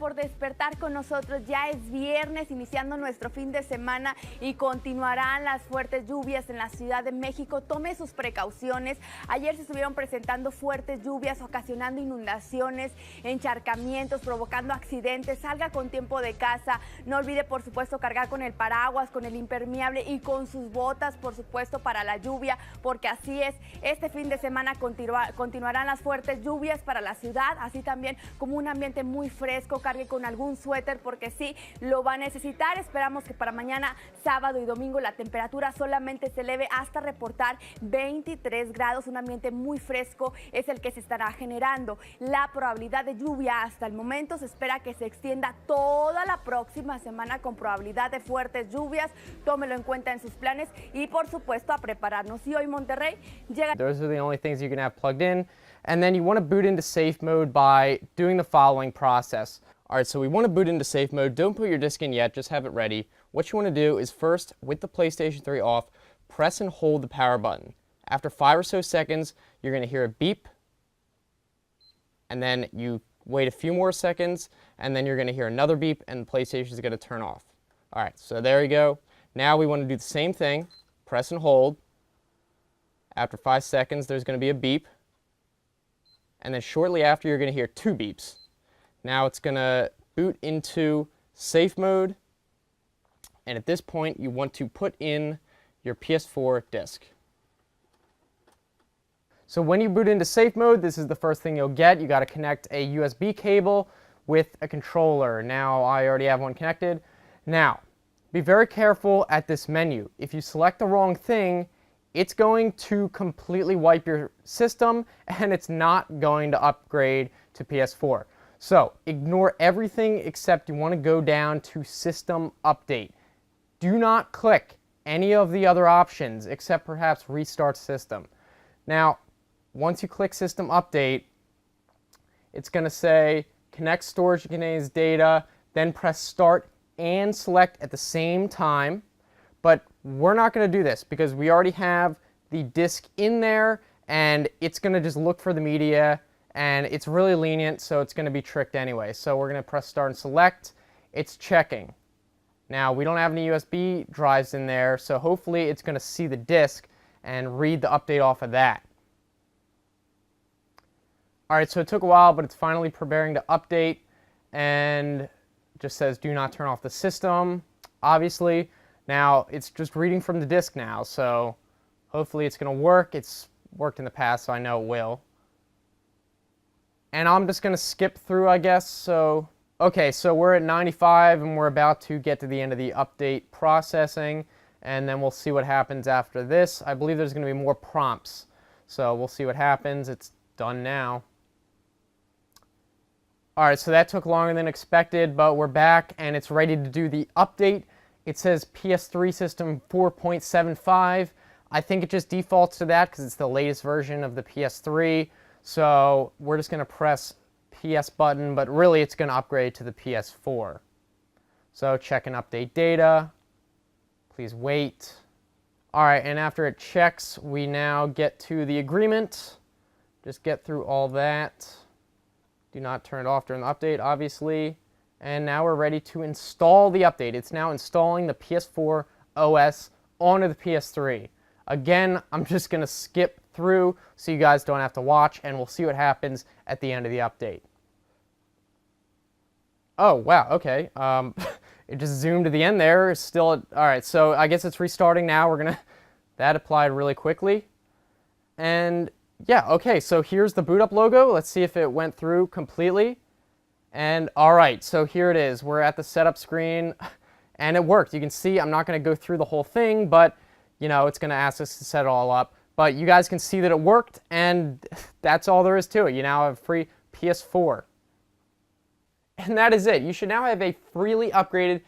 por despertar con nosotros. Ya es viernes, iniciando nuestro fin de semana y continuarán las fuertes lluvias en la Ciudad de México. Tome sus precauciones. Ayer se estuvieron presentando fuertes lluvias, ocasionando inundaciones, encharcamientos, provocando accidentes. Salga con tiempo de casa. No olvide, por supuesto, cargar con el paraguas, con el impermeable y con sus botas, por supuesto, para la lluvia, porque así es. Este fin de semana continuarán las fuertes lluvias para la ciudad, así también como un ambiente muy fresco. Cargue con algún suéter porque sí lo va a necesitar. Esperamos que para mañana, sábado y domingo la temperatura solamente se eleve hasta reportar 23 grados. Un ambiente muy fresco es el que se estará generando. La probabilidad de lluvia hasta el momento se espera que se extienda toda la próxima semana con probabilidad de fuertes lluvias. Tómelo en cuenta en sus planes y por supuesto a prepararnos. Y hoy Monterrey llega. Those are the only things you can have plugged in. And then you want to boot into safe mode by doing the following process. All right, so we want to boot into safe mode. Don't put your disk in yet, just have it ready. What you want to do is first, with the PlayStation 3 off, press and hold the power button. After 5 or so seconds, you're going to hear a beep. And then you wait a few more seconds, and then you're going to hear another beep, and the PlayStation is going to turn off. All right, so there you go. Now we want to do the same thing. Press and hold. After 5 seconds, there's going to be a beep. And then shortly after, you're going to hear 2 beeps. Now it's going to boot into safe mode. And at this point, you want to put in your PS4 disk. So when you boot into safe mode, this is the first thing you'll get. You got to connect a USB cable with a controller. Now I already have one connected. Now, be very careful at this menu. If you select the wrong thing, it's going to completely wipe your system and it's not going to upgrade to PS4. So ignore everything except you want to go down to System Update. Do not click any of the other options except perhaps Restart System. Now, once you click System Update, it's going to say connect storage contains data, then press Start and Select at the same time. But we're not going to do this because we already have the disk in there and it's going to just look for the media and it's really lenient, so it's going to be tricked anyway. So we're going to press Start and Select. It's checking. Now we don't have any USB drives in there, so hopefully it's going to see the disk and read the update off of that. Alright, so it took a while, but it's finally preparing to update and it just says do not turn off the system, obviously. Now, it's just reading from the disk now, so hopefully it's going to work. It's worked in the past, so I know it will. And I'm just going to skip through, I guess. So, okay, so we're at 95, and we're about to get to the end of the update processing, and then we'll see what happens after this. I believe there's going to be more prompts, so we'll see what happens. It's done now. All right, so that took longer than expected, but we're back, and it's ready to do the update. It says PS3 system 4.75. I think it just defaults to that because it's the latest version of the PS3. So we're just going to press PS button, but really it's going to upgrade to the PS4. So check and update data. Please wait. All right, and after it checks, we now get to the agreement. Just get through all that. Do not turn it off during the update, obviously. And now we're ready to install the update. It's now installing the PS4 OS onto the PS3. Again, I'm just going to skip through so you guys don't have to watch, and we'll see what happens at the end of the update. Oh, wow, okay. It just zoomed to the end there. It's still, all right, so I guess it's restarting now. That applied really quickly. And yeah, okay, so here's the boot up logo. Let's see if it went through completely. And all right, so here it is. We're at the setup screen, and it worked. You can see I'm not going to go through the whole thing, but, you know, it's going to ask us to set it all up. But you guys can see that it worked, and that's all there is to it. You now have free PS4. And that is it. You should now have a freely upgraded